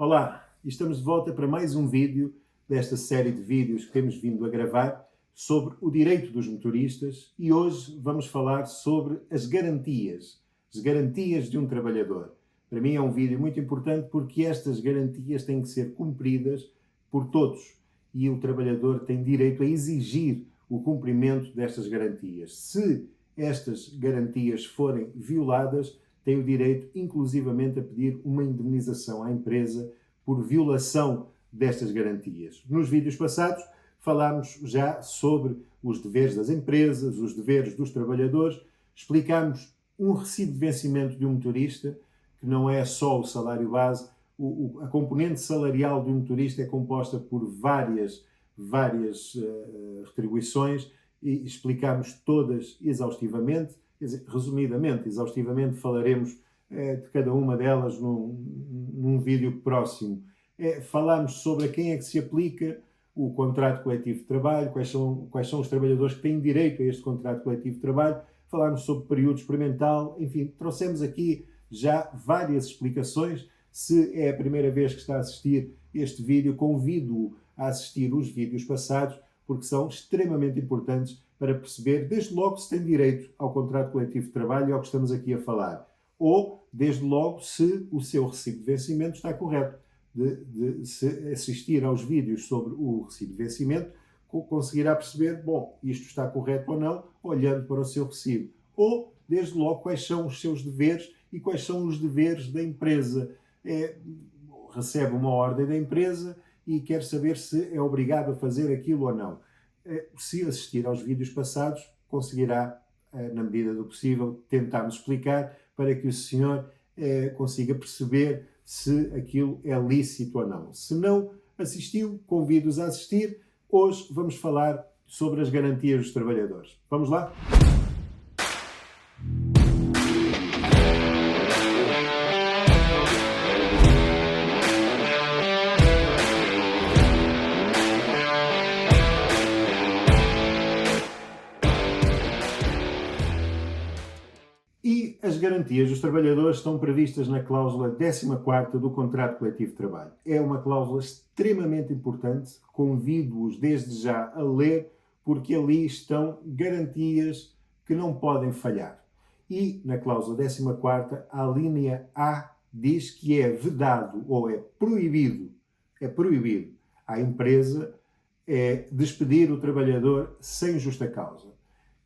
Olá, e estamos de volta para mais um vídeo desta série de vídeos que temos vindo a gravar sobre o direito dos motoristas e hoje vamos falar sobre as garantias de um trabalhador. Para mim é um vídeo muito importante porque estas garantias têm que ser cumpridas por todos e o trabalhador tem direito a exigir o cumprimento destas garantias. Se estas garantias forem violadas, tem o direito, inclusivamente, a pedir uma indemnização à empresa por violação destas garantias. Nos vídeos passados, falámos já sobre os deveres das empresas, os deveres dos trabalhadores, explicámos um recibo de vencimento de um motorista, que não é só o salário base, a componente salarial de um motorista é composta por várias retribuições e explicámos todas exaustivamente. Quer dizer, resumidamente, exaustivamente, falaremos de cada uma delas num vídeo próximo. Falámos sobre a quem é que se aplica o contrato coletivo de trabalho, quais são os trabalhadores que têm direito a este contrato coletivo de trabalho, falámos sobre período experimental, enfim, trouxemos aqui já várias explicações. Se é a primeira vez que está a assistir este vídeo, convido-o a assistir os vídeos passados, porque são extremamente importantes para perceber, desde logo, se tem direito ao contrato coletivo de trabalho e ao que estamos aqui a falar. Ou, desde logo, se o seu recibo de vencimento está correto. Se assistir aos vídeos sobre o recibo de vencimento, conseguirá perceber, bom, isto está correto ou não, olhando para o seu recibo. Ou, desde logo, quais são os seus deveres e quais são os deveres da empresa. Recebe uma ordem da empresa e quer saber se é obrigado a fazer aquilo ou não. Se assistir aos vídeos passados, conseguirá, na medida do possível, tentar-nos explicar para que o senhor consiga perceber se aquilo é lícito ou não. Se não assistiu, convido-os a assistir. Hoje vamos falar sobre as garantias dos trabalhadores. Vamos lá? E as garantias dos trabalhadores estão previstas na cláusula 14ª do Contrato Coletivo de Trabalho. É uma cláusula extremamente importante, convido-os desde já a ler, porque ali estão garantias que não podem falhar. E na cláusula 14ª, a linha A diz que é vedado ou é proibido à empresa despedir o trabalhador sem justa causa.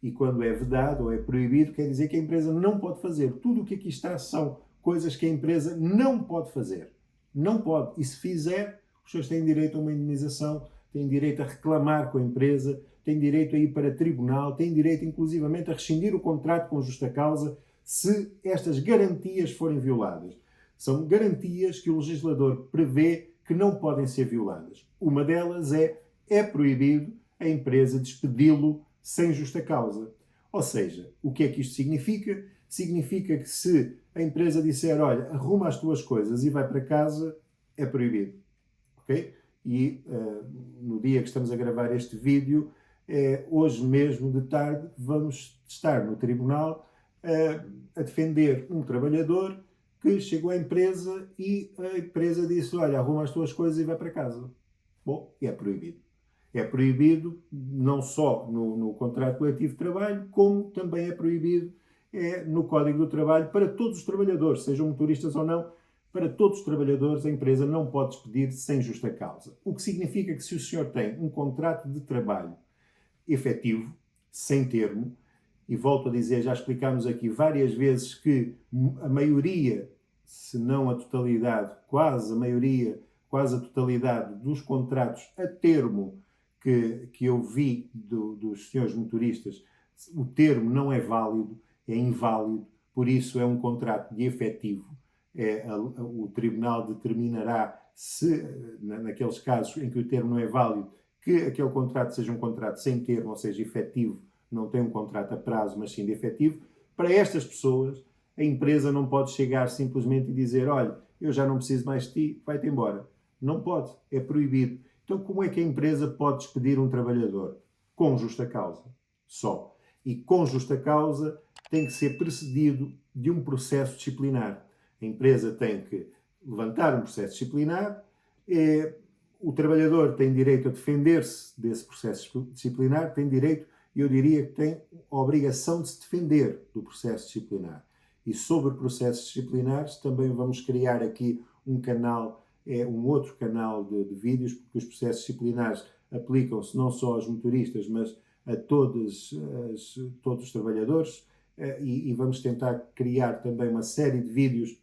E quando é vedado ou é proibido, quer dizer que a empresa não pode fazer. Tudo o que aqui está são coisas que a empresa não pode fazer. Não pode. E se fizer, os senhores têm direito a uma indemnização, têm direito a reclamar com a empresa, têm direito a ir para tribunal, têm direito, inclusivamente, a rescindir o contrato com justa causa se estas garantias forem violadas. São garantias que o legislador prevê que não podem ser violadas. Uma delas é proibido a empresa despedi-lo sem justa causa. Ou seja, o que é que isto significa? Significa que se a empresa disser, olha, arruma as tuas coisas e vai para casa, é proibido. Ok? E no dia que estamos a gravar este vídeo, hoje mesmo de tarde, vamos estar no tribunal a defender um trabalhador que chegou à empresa e a empresa disse, olha, arruma as tuas coisas e vai para casa. Bom, é proibido. É proibido não só no contrato coletivo de trabalho, como também é proibido no Código do Trabalho para todos os trabalhadores, sejam motoristas ou não, para todos os trabalhadores a empresa não pode despedir sem justa causa. O que significa que se o senhor tem um contrato de trabalho efetivo, sem termo, e volto a dizer, já explicámos aqui várias vezes que a maioria, se não a totalidade, quase a totalidade dos contratos a termo que eu vi dos senhores motoristas, o termo não é válido, é inválido, por isso é um contrato de efetivo. O tribunal determinará se, naqueles casos em que o termo não é válido, que aquele contrato seja um contrato sem termo, ou seja, efetivo, não tem um contrato a prazo, mas sim de efetivo. Para estas pessoas, a empresa não pode chegar simplesmente e dizer, olha, eu já não preciso mais de ti, vai-te embora. Não pode, é proibido. Então, como é que a empresa pode despedir um trabalhador? Com justa causa, só. E com justa causa tem que ser precedido de um processo disciplinar. A empresa tem que levantar um processo disciplinar, o trabalhador tem direito a defender-se desse processo disciplinar, tem direito, eu diria que tem a obrigação de se defender do processo disciplinar. E sobre processos disciplinares também vamos criar aqui um canal, um outro canal de vídeos, porque os processos disciplinares aplicam-se não só aos motoristas, mas a todos os trabalhadores, e vamos tentar criar também uma série de vídeos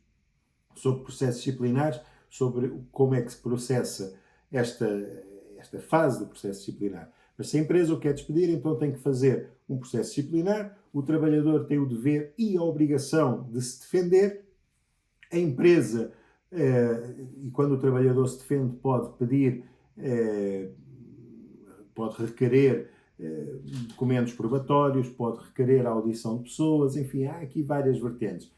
sobre processos disciplinares, sobre como é que se processa esta fase do processo disciplinar. Mas se a empresa o quer despedir, então tem que fazer um processo disciplinar, o trabalhador tem o dever e a obrigação de se defender, a empresa, e quando o trabalhador se defende, pode pedir, pode requerer documentos probatórios, pode requerer a audição de pessoas, enfim, há aqui várias vertentes.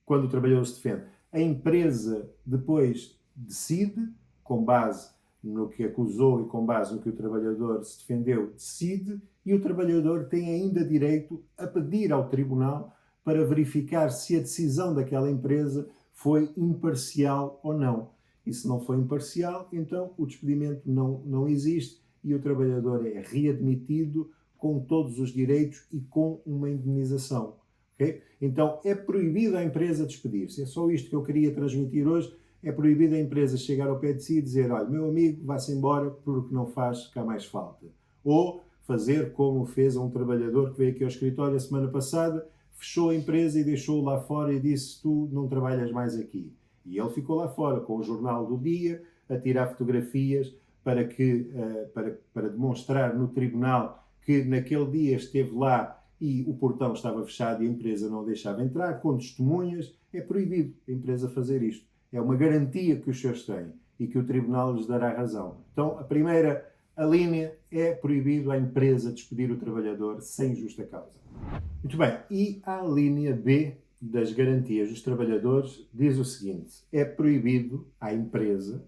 Quando o trabalhador se defende, a empresa depois decide, com base no que acusou e com base no que o trabalhador se defendeu, decide, e o trabalhador tem ainda direito a pedir ao tribunal para verificar se a decisão daquela empresa foi imparcial ou não. E se não foi imparcial, então o despedimento não existe e o trabalhador é readmitido com todos os direitos e com uma indemnização. Okay? Então é proibido à empresa despedir-se. É só isto que eu queria transmitir hoje. É proibido a empresa chegar ao pé de si e dizer: olha, meu amigo, vá-se embora porque não faz cá mais falta. Ou fazer como fez a um trabalhador que veio aqui ao escritório a semana passada, fechou a empresa e deixou-o lá fora e disse: tu não trabalhas mais aqui. E ele ficou lá fora com o jornal do dia a tirar fotografias para demonstrar no tribunal que naquele dia esteve lá e o portão estava fechado e a empresa não deixava entrar, com testemunhas. É proibido a empresa fazer isto. É uma garantia que os senhores têm e que o tribunal lhes dará razão. Então, a linha é proibido à empresa despedir o trabalhador sem justa causa. Muito bem, e a linha B das garantias dos trabalhadores diz o seguinte: é proibido à empresa,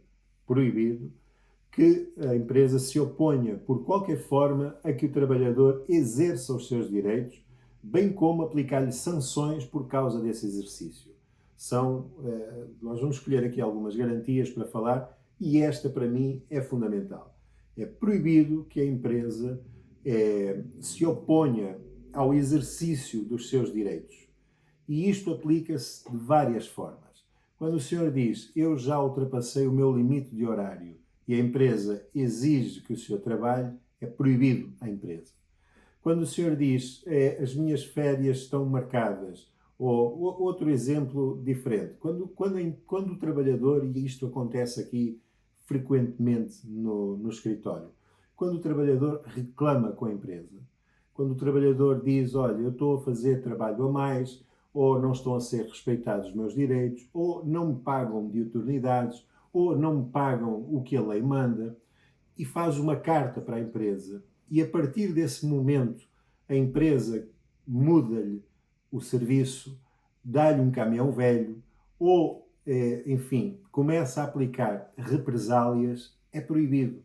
que a empresa se oponha por qualquer forma a que o trabalhador exerça os seus direitos, bem como aplicar-lhe sanções por causa desse exercício. Nós vamos escolher aqui algumas garantias para falar e esta para mim é fundamental. É proibido que a empresa se oponha ao exercício dos seus direitos. E isto aplica-se de várias formas. Quando o senhor diz: eu já ultrapassei o meu limite de horário e a empresa exige que o senhor trabalhe, é proibido à empresa. Quando o senhor diz: as minhas férias estão marcadas, ou outro exemplo diferente, quando o trabalhador, e isto acontece aqui frequentemente no escritório, quando o trabalhador reclama com a empresa, quando o trabalhador diz: olha, eu estou a fazer trabalho a mais, ou não estão a ser respeitados os meus direitos, ou não me pagam diuturnidades, ou não me pagam o que a lei manda, e faz uma carta para a empresa, e a partir desse momento a empresa muda-lhe o serviço, dá-lhe um caminhão velho, ou, enfim, começa a aplicar represálias, é proibido.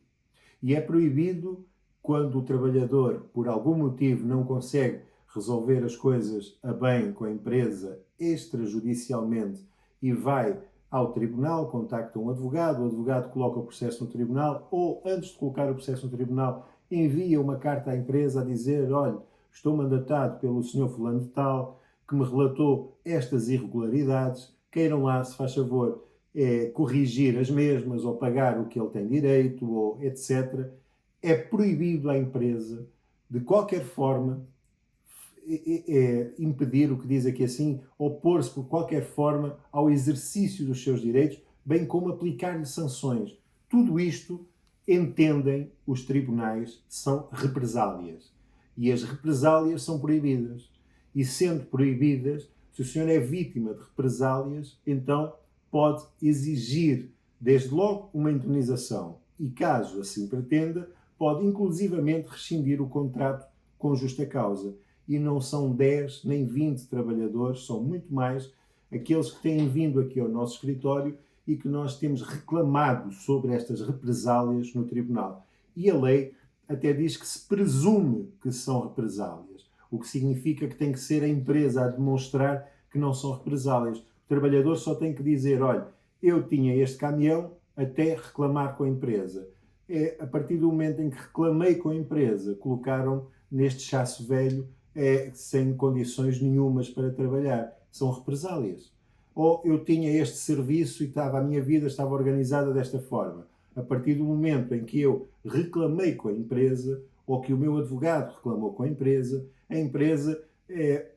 E é proibido quando o trabalhador, por algum motivo, não consegue resolver as coisas a bem com a empresa extrajudicialmente e vai ao tribunal, contacta um advogado, o advogado coloca o processo no tribunal, ou antes de colocar o processo no tribunal, envia uma carta à empresa a dizer: olha, estou mandatado pelo senhor fulano de tal, que me relatou estas irregularidades, queiram lá, se faz favor, corrigir as mesmas, ou pagar o que ele tem direito, ou etc. É proibido à empresa, de qualquer forma, impedir, o que diz aqui assim, opor-se por qualquer forma ao exercício dos seus direitos, bem como aplicar-lhe sanções. Tudo isto, entendem os tribunais, são represálias. E as represálias são proibidas. E sendo proibidas, se o senhor é vítima de represálias, então pode exigir, desde logo, uma indemnização. E caso assim pretenda, pode inclusivamente rescindir o contrato com justa causa. E não são 10 nem 20 trabalhadores, são muito mais aqueles que têm vindo aqui ao nosso escritório e que nós temos reclamado sobre estas represálias no tribunal. E a lei até diz que se presume que são represálias, o que significa que tem que ser a empresa a demonstrar que não são represálias. O trabalhador só tem que dizer: olha, eu tinha este caminhão até reclamar com a empresa. A partir do momento em que reclamei com a empresa, colocaram neste chasso velho sem condições nenhumas para trabalhar. São represálias. Ou eu tinha este serviço e a minha vida estava organizada desta forma. A partir do momento em que eu reclamei com a empresa, ou que o meu advogado reclamou com a empresa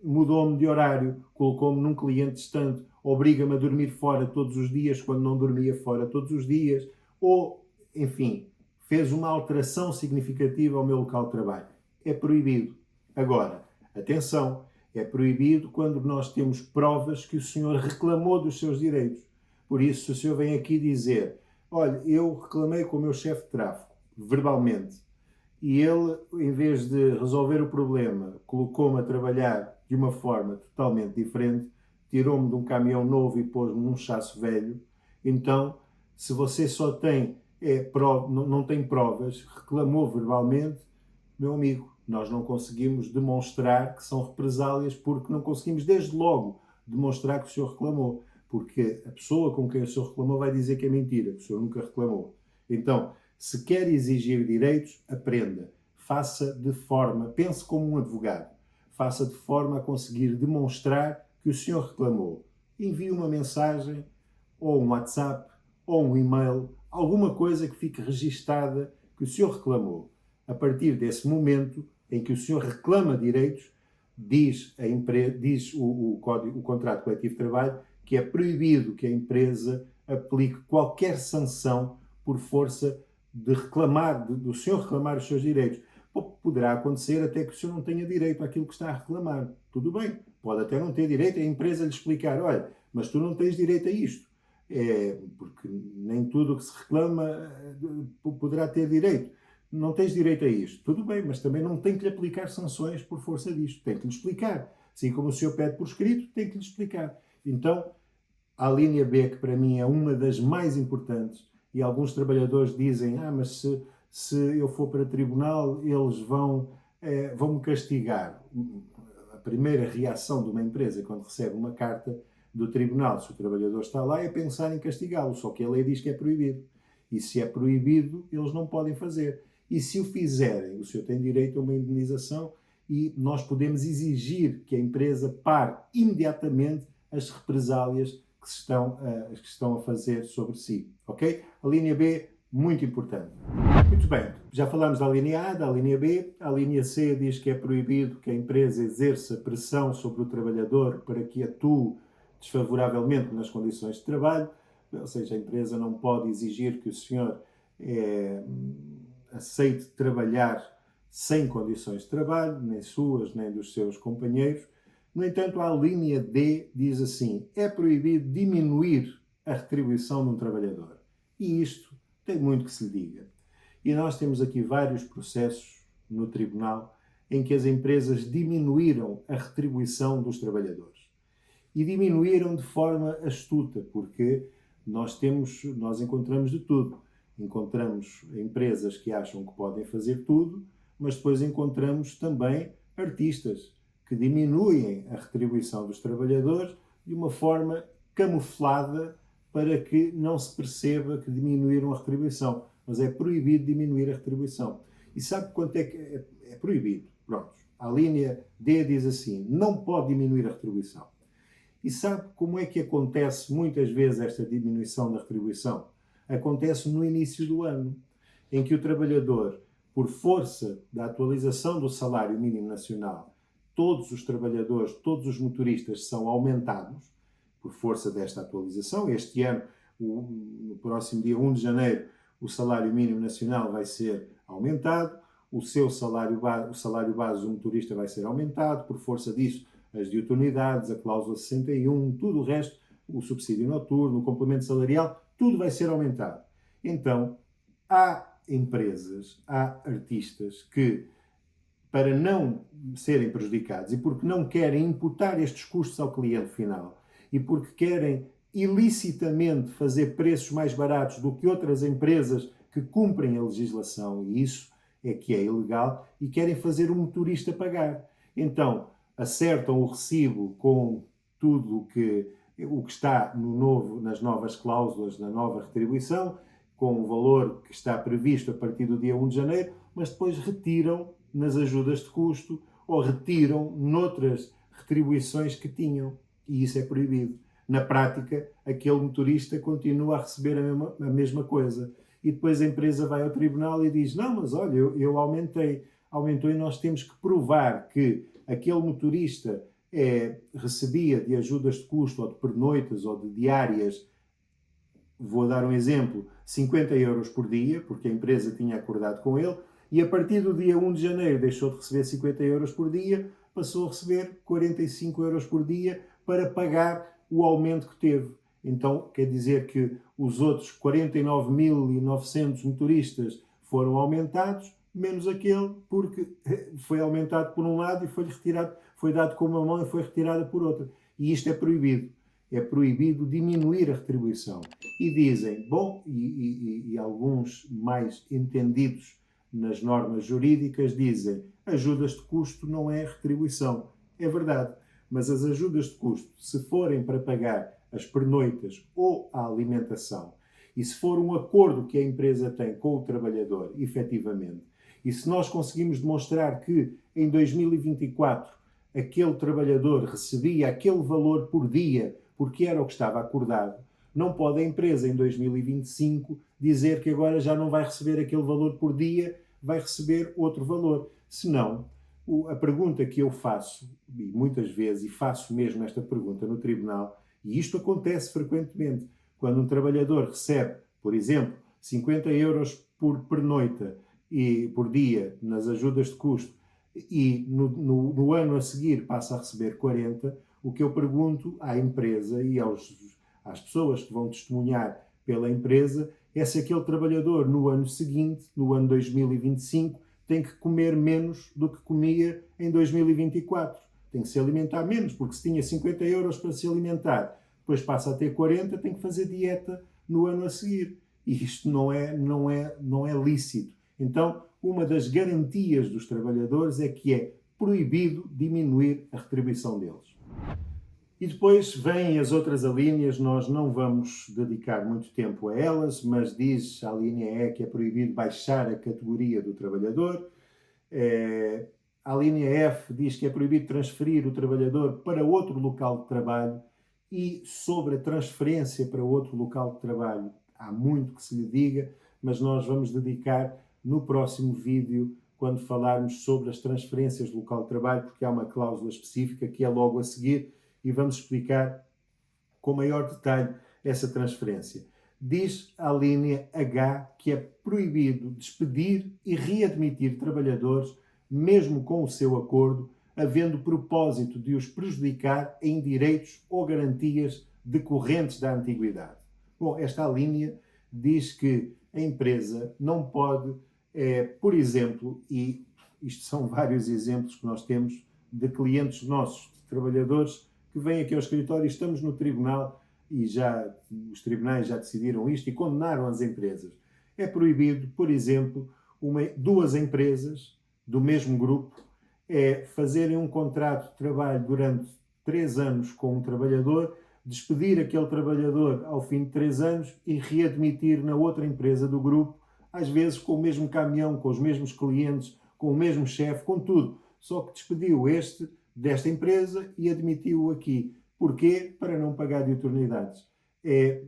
mudou-me de horário, colocou-me num cliente distante, obriga-me a dormir fora todos os dias quando não dormia fora todos os dias, ou, enfim, fez uma alteração significativa ao meu local de trabalho. É proibido. Agora, atenção, é proibido quando nós temos provas que o senhor reclamou dos seus direitos. Por isso, se o senhor vem aqui dizer, olha, eu reclamei com o meu chefe de tráfego, verbalmente, e ele, em vez de resolver o problema, colocou-me a trabalhar de uma forma totalmente diferente, tirou-me de um caminhão novo e pôs-me num chasso velho, então, se você só tem, não tem provas, reclamou verbalmente, meu amigo, nós não conseguimos demonstrar que são represálias porque não conseguimos, desde logo, demonstrar que o senhor reclamou. Porque a pessoa com quem o senhor reclamou vai dizer que é mentira, que o senhor nunca reclamou. Então, se quer exigir direitos, aprenda. Faça de forma, pense como um advogado, faça de forma a conseguir demonstrar que o senhor reclamou. Envie uma mensagem, ou um WhatsApp, ou um e-mail, alguma coisa que fique registada que o senhor reclamou. A partir desse momento em que o senhor reclama direitos, diz o contrato coletivo de trabalho que é proibido que a empresa aplique qualquer sanção por força de reclamar, do senhor reclamar os seus direitos. Poderá acontecer até que o senhor não tenha direito àquilo que está a reclamar. Tudo bem, pode até não ter direito, a empresa lhe explicar, olha, mas tu não tens direito a isto. Porque nem tudo o que se reclama poderá ter direito. Não tens direito a isto. Tudo bem, mas também não tem que lhe aplicar sanções por força disto. Tem que lhe explicar. Assim como o senhor pede por escrito, tem que lhe explicar. Então, a linha B, que para mim é uma das mais importantes, e alguns trabalhadores dizem, mas se eu for para tribunal, eles vão-me castigar. A primeira reação de uma empresa quando recebe uma carta do tribunal, se o trabalhador está lá, é pensar em castigá-lo, só que a lei diz que é proibido. E se é proibido, eles não podem fazer. E se o fizerem, o senhor tem direito a uma indenização e nós podemos exigir que a empresa pare imediatamente as represálias que estão a fazer sobre si. Ok? A linha B, muito importante. Muito bem, já falámos da linha A, da linha B. A linha C diz que é proibido que a empresa exerça pressão sobre o trabalhador para que atue desfavoravelmente nas condições de trabalho. Ou seja, a empresa não pode exigir que o senhor aceite trabalhar sem condições de trabalho, nem suas, nem dos seus companheiros. No entanto, a linha D diz assim, é proibido diminuir a retribuição de um trabalhador. E isto tem muito que se lhe diga. E nós temos aqui vários processos no tribunal em que as empresas diminuíram a retribuição dos trabalhadores. E diminuíram de forma astuta, porque nós encontramos de tudo. Encontramos empresas que acham que podem fazer tudo, mas depois encontramos também artistas que diminuem a retribuição dos trabalhadores de uma forma camuflada para que não se perceba que diminuíram a retribuição. Mas é proibido diminuir a retribuição. E sabe quanto é que é proibido? Pronto. A linha D diz assim, não pode diminuir a retribuição. E sabe como é que acontece muitas vezes esta diminuição da retribuição? Acontece no início do ano, em que o trabalhador, por força da atualização do salário mínimo nacional, todos os trabalhadores, todos os motoristas são aumentados por força desta atualização. Este ano, no próximo dia 1 de janeiro, o salário mínimo nacional vai ser aumentado, o salário base do motorista vai ser aumentado, por força disso, as diutonidades, a cláusula 61, tudo o resto, o subsídio noturno, o complemento salarial, tudo vai ser aumentado. Então, há empresas, há artistas que, para não serem prejudicados e porque não querem imputar estes custos ao cliente final e porque querem ilicitamente fazer preços mais baratos do que outras empresas que cumprem a legislação, e isso é que é ilegal, e querem fazer o motorista pagar. Então, acertam o recibo com tudo o que o que está nas novas cláusulas, na nova retribuição, com o valor que está previsto a partir do dia 1 de janeiro, mas depois retiram nas ajudas de custo ou retiram noutras retribuições que tinham. E isso é proibido. Na prática, aquele motorista continua a receber a mesma coisa. E depois a empresa vai ao tribunal e diz: não, mas olha, eu aumentou e nós temos que provar que aquele motorista recebia de ajudas de custo ou de pernoitas ou de diárias, vou dar um exemplo, 50 euros por dia, porque a empresa tinha acordado com ele, e a partir do dia 1 de janeiro deixou de receber 50 euros por dia, passou a receber 45 euros por dia para pagar o aumento que teve. Então, quer dizer que os outros 49.900 motoristas foram aumentados, menos aquele, porque foi aumentado por um lado e foi-lhe retirado, foi dado com uma mão e foi retirada por outra. E isto é proibido. É proibido diminuir a retribuição. E dizem, bom, e alguns mais entendidos nas normas jurídicas dizem, ajudas de custo não é retribuição. É verdade, mas as ajudas de custo, se forem para pagar as pernoitas ou a alimentação, e se for um acordo que a empresa tem com o trabalhador, efetivamente, e se nós conseguimos demonstrar que em 2024 aquele trabalhador recebia aquele valor por dia porque era o que estava acordado, não pode a empresa em 2025 dizer que agora já não vai receber aquele valor por dia, vai receber outro valor. Senão, a pergunta que eu faço, e muitas vezes, e faço mesmo esta pergunta no tribunal, e isto acontece frequentemente, quando um trabalhador recebe, por exemplo, 50 euros por pernoita e por dia nas ajudas de custo e no ano a seguir passa a receber 40, o que eu pergunto à empresa e às pessoas que vão testemunhar pela empresa é se aquele trabalhador no ano seguinte, no ano 2025, tem que comer menos do que comia em 2024. Tem que se alimentar menos, porque se tinha 50 euros para se alimentar, depois passa a ter 40, tem que fazer dieta no ano a seguir. E isto não é lícito. Então, uma das garantias dos trabalhadores é que é proibido diminuir a retribuição deles. E depois vêm as outras alíneas, nós não vamos dedicar muito tempo a elas, mas diz a linha E que é proibido baixar a categoria do trabalhador. A linha F diz que é proibido transferir o trabalhador para outro local de trabalho e sobre a transferência para outro local de trabalho há muito que se lhe diga, mas nós vamos dedicar no próximo vídeo quando falarmos sobre as transferências do local de trabalho, porque há uma cláusula específica que é logo a seguir e vamos explicar com maior detalhe essa transferência. Diz a linha H que é proibido despedir e readmitir trabalhadores, mesmo com o seu acordo, havendo propósito de os prejudicar em direitos ou garantias decorrentes da antiguidade. Bom, esta linha diz que a empresa não pode, por exemplo, e isto são vários exemplos que nós temos de clientes nossos, de trabalhadores que vêm aqui ao escritório e estamos no tribunal e os tribunais já decidiram isto e condenaram as empresas. É proibido, por exemplo, duas empresas do mesmo grupo fazerem um contrato de trabalho durante 3 anos com um trabalhador, despedir aquele trabalhador ao fim de 3 anos e readmitir na outra empresa do grupo, às vezes com o mesmo caminhão, com os mesmos clientes, com o mesmo chefe, com tudo. Só que despediu desta empresa e admitiu-o aqui. Porquê? Para não pagar diuturnidades. É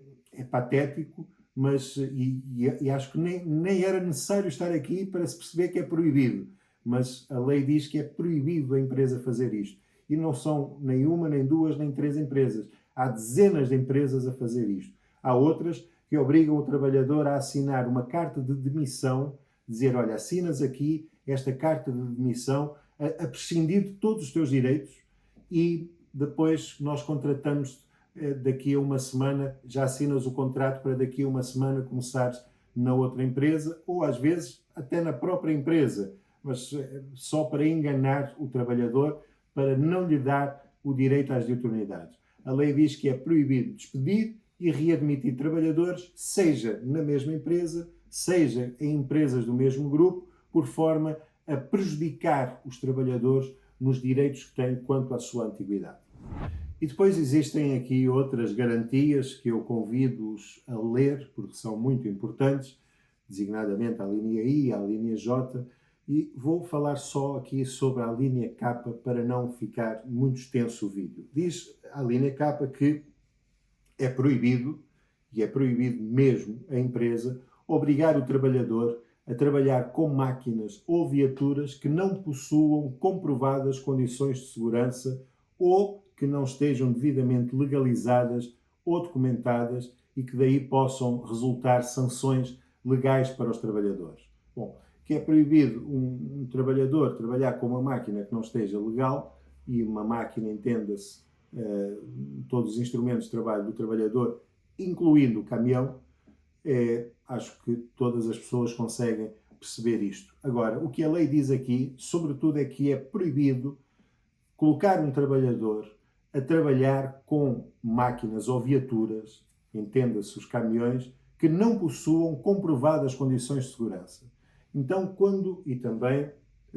patético, mas e acho que nem era necessário estar aqui para se perceber que é proibido. Mas a lei diz que é proibido a empresa fazer isto. E não são nem uma, nem duas, nem 3 empresas. Há dezenas de empresas a fazer isto. Há outras que obrigam o trabalhador a assinar uma carta de demissão, dizer, olha, assinas aqui esta carta de demissão a prescindir de todos os teus direitos e depois nós contratamos daqui a uma semana, já assinas o contrato para daqui a uma semana começares na outra empresa ou às vezes até na própria empresa, mas só para enganar o trabalhador, para não lhe dar o direito às diuturnidades. A lei diz que é proibido despedir e readmitir trabalhadores, seja na mesma empresa, seja em empresas do mesmo grupo, por forma a prejudicar os trabalhadores nos direitos que têm quanto à sua antiguidade. E depois existem aqui outras garantias que eu convido-os a ler, porque são muito importantes, designadamente a linha I e a linha J, e vou falar só aqui sobre a linha K para não ficar muito extenso o vídeo. Diz a linha K que é proibido, e é proibido mesmo a empresa, obrigar o trabalhador a trabalhar com máquinas ou viaturas que não possuam comprovadas condições de segurança ou que não estejam devidamente legalizadas ou documentadas e que daí possam resultar sanções legais para os trabalhadores. Bom, que é proibido um trabalhador trabalhar com uma máquina que não esteja legal, e uma máquina, entenda-se, todos os instrumentos de trabalho do trabalhador, incluindo o caminhão. Acho que todas as pessoas conseguem perceber isto. Agora, o que a lei diz aqui, sobretudo, é que é proibido colocar um trabalhador a trabalhar com máquinas ou viaturas, entenda-se os caminhões, que não possuam comprovadas condições de segurança. Então, e também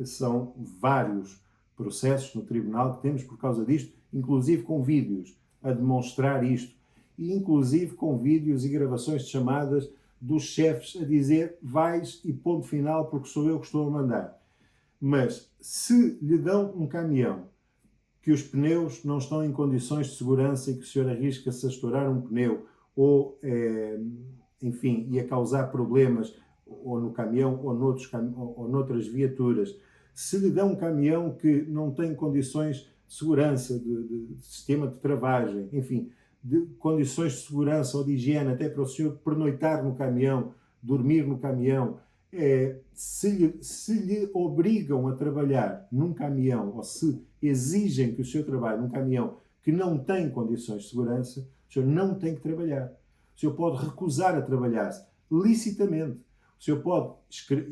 são vários processos no tribunal que temos por causa disto, inclusive com vídeos a demonstrar isto, e inclusive com vídeos e gravações de chamadas dos chefes a dizer vais e ponto final porque sou eu que estou a mandar. Mas se lhe dão um caminhão que os pneus não estão em condições de segurança e que o senhor arrisca-se a estourar um pneu ou, enfim, ia causar problemas ou no caminhão ou noutras viaturas, se lhe dão um caminhão que não tem condições de segurança, de sistema de travagem, enfim, de condições de segurança ou de higiene, até para o senhor pernoitar no caminhão, dormir no caminhão, se lhe obrigam a trabalhar num caminhão ou se exigem que o senhor trabalhe num caminhão que não tem condições de segurança, o senhor não tem que trabalhar. O senhor pode recusar a trabalhar-se licitamente. O senhor pode,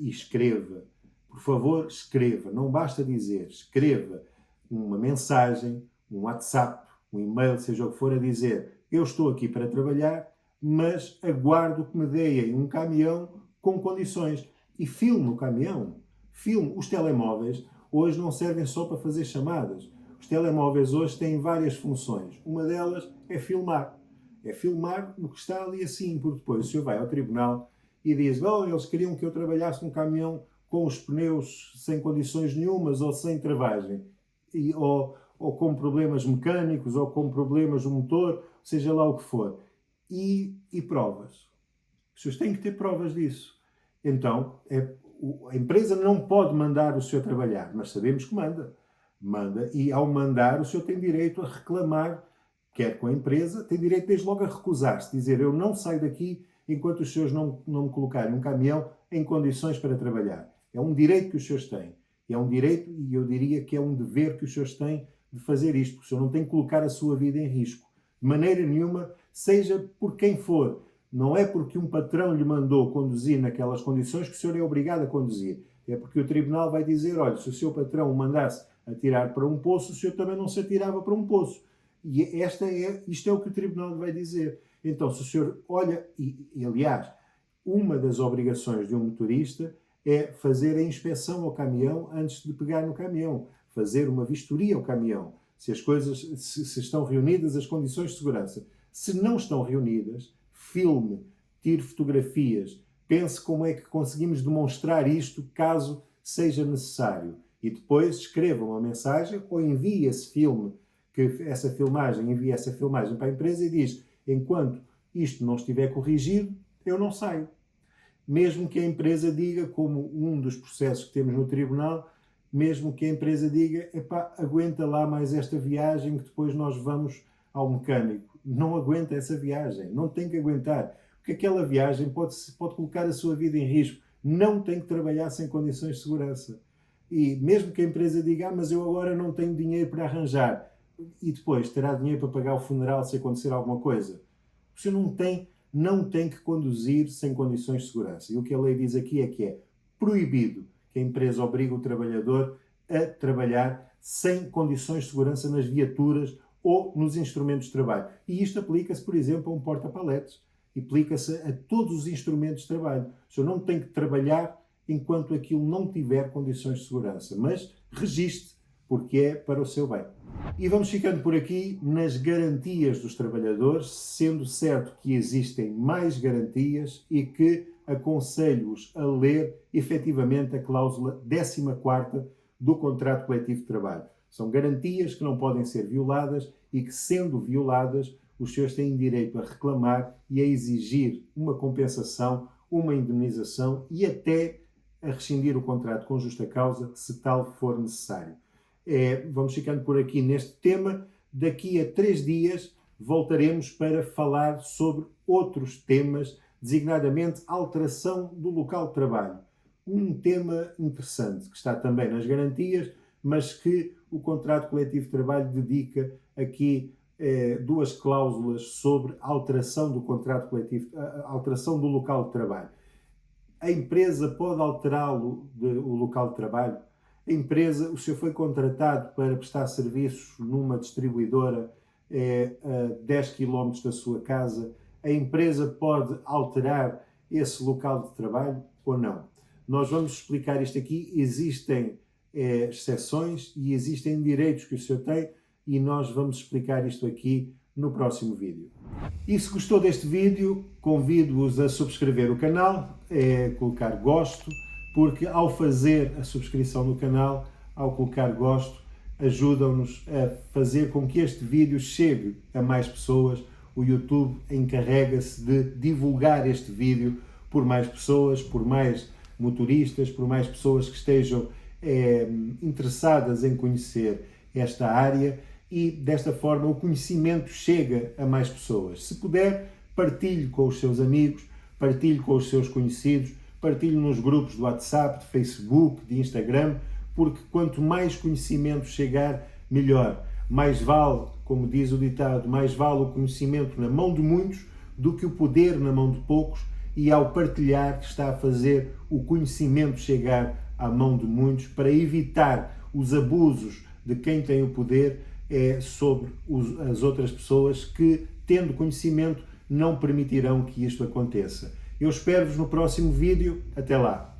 escreva, por favor, escreva, não basta dizer, escreva uma mensagem, um WhatsApp, um e-mail, seja o que for, a dizer eu estou aqui para trabalhar, mas aguardo que me deem um caminhão com condições. E filme o caminhão. Filme. Os telemóveis hoje não servem só para fazer chamadas. Os telemóveis hoje têm várias funções. Uma delas é filmar. É filmar o que está ali assim, porque depois o senhor vai ao tribunal e diz, eles queriam que eu trabalhasse num caminhão com os pneus sem condições nenhumas ou sem travagem. Ou com problemas mecânicos, ou com problemas no motor, seja lá o que for. E provas. Os senhores têm que ter provas disso. Então, a empresa não pode mandar o senhor trabalhar, mas sabemos que manda. Manda, e ao mandar, o senhor tem direito a reclamar, quer com a empresa, tem direito desde logo a recusar-se, dizer eu não saio daqui enquanto os senhores não me colocarem um caminhão em condições para trabalhar. É um direito que os senhores têm. É um direito, e eu diria que é um dever que os senhores têm de fazer isto, porque o senhor não tem que colocar a sua vida em risco. De maneira nenhuma, seja por quem for. Não é porque um patrão lhe mandou conduzir naquelas condições que o senhor é obrigado a conduzir. É porque o tribunal vai dizer, olha, se o seu patrão o mandasse atirar para um poço, o senhor também não se atirava para um poço. E isto é o que o tribunal vai dizer. Então, se o senhor olha, e aliás, uma das obrigações de um motorista é fazer a inspeção ao caminhão antes de pegar no caminhão, fazer uma vistoria ao caminhão, se as coisas, se estão reunidas as condições de segurança. Se não estão reunidas, filme, tire fotografias, pense como é que conseguimos demonstrar isto caso seja necessário. E depois escreva uma mensagem ou envie esse filme, envie essa filmagem para a empresa e diz, enquanto isto não estiver corrigido, eu não saio. Mesmo que a empresa diga, como um dos processos que temos no tribunal, mesmo que a empresa diga, aguenta lá mais esta viagem que depois nós vamos ao mecânico. Não aguenta essa viagem, não tem que aguentar, porque aquela viagem pode colocar a sua vida em risco. Não tem que trabalhar sem condições de segurança. E mesmo que a empresa diga, mas eu agora não tenho dinheiro para arranjar, e depois terá dinheiro para pagar o funeral se acontecer alguma coisa. Você não tem que conduzir sem condições de segurança. E o que a lei diz aqui é que é proibido que a empresa obrigue o trabalhador a trabalhar sem condições de segurança nas viaturas ou nos instrumentos de trabalho. E isto aplica-se, por exemplo, a um porta-paletes. Aplica-se a todos os instrumentos de trabalho. O senhor não tem que trabalhar enquanto aquilo não tiver condições de segurança. Mas registre, porque é para o seu bem. E vamos ficando por aqui nas garantias dos trabalhadores, sendo certo que existem mais garantias e que aconselho-os a ler efetivamente a cláusula 14ª do contrato coletivo de trabalho. São garantias que não podem ser violadas e que, sendo violadas, os senhores têm direito a reclamar e a exigir uma compensação, uma indemnização e até a rescindir o contrato com justa causa, se tal for necessário. Vamos ficando por aqui neste tema. Daqui a 3 dias voltaremos para falar sobre outros temas, designadamente alteração do local de trabalho. Um tema interessante que está também nas garantias, mas que o contrato coletivo de trabalho dedica aqui 2 cláusulas sobre alteração do contrato coletivo, alteração do local de trabalho. A empresa pode alterá-lo, o local de trabalho? A empresa, o senhor foi contratado para prestar serviços numa distribuidora a 10 km da sua casa. A empresa pode alterar esse local de trabalho ou não? Nós vamos explicar isto aqui. Existem exceções e existem direitos que o senhor tem e nós vamos explicar isto aqui no próximo vídeo. E se gostou deste vídeo, convido-os a subscrever o canal, colocar gosto, porque ao fazer a subscrição no canal, ao colocar gosto, ajudam-nos a fazer com que este vídeo chegue a mais pessoas. O YouTube encarrega-se de divulgar este vídeo por mais pessoas, por mais motoristas, por mais pessoas que estejam interessadas em conhecer esta área e desta forma o conhecimento chega a mais pessoas. Se puder, partilhe com os seus amigos, partilhe com os seus conhecidos, partilhe nos grupos do WhatsApp, de Facebook, de Instagram, porque quanto mais conhecimento chegar, melhor. Mais vale, como diz o ditado, mais vale o conhecimento na mão de muitos do que o poder na mão de poucos, e ao partilhar está a fazer o conhecimento chegar à mão de muitos para evitar os abusos de quem tem o poder sobre as outras pessoas que, tendo conhecimento, não permitirão que isto aconteça. Eu espero-vos no próximo vídeo. Até lá!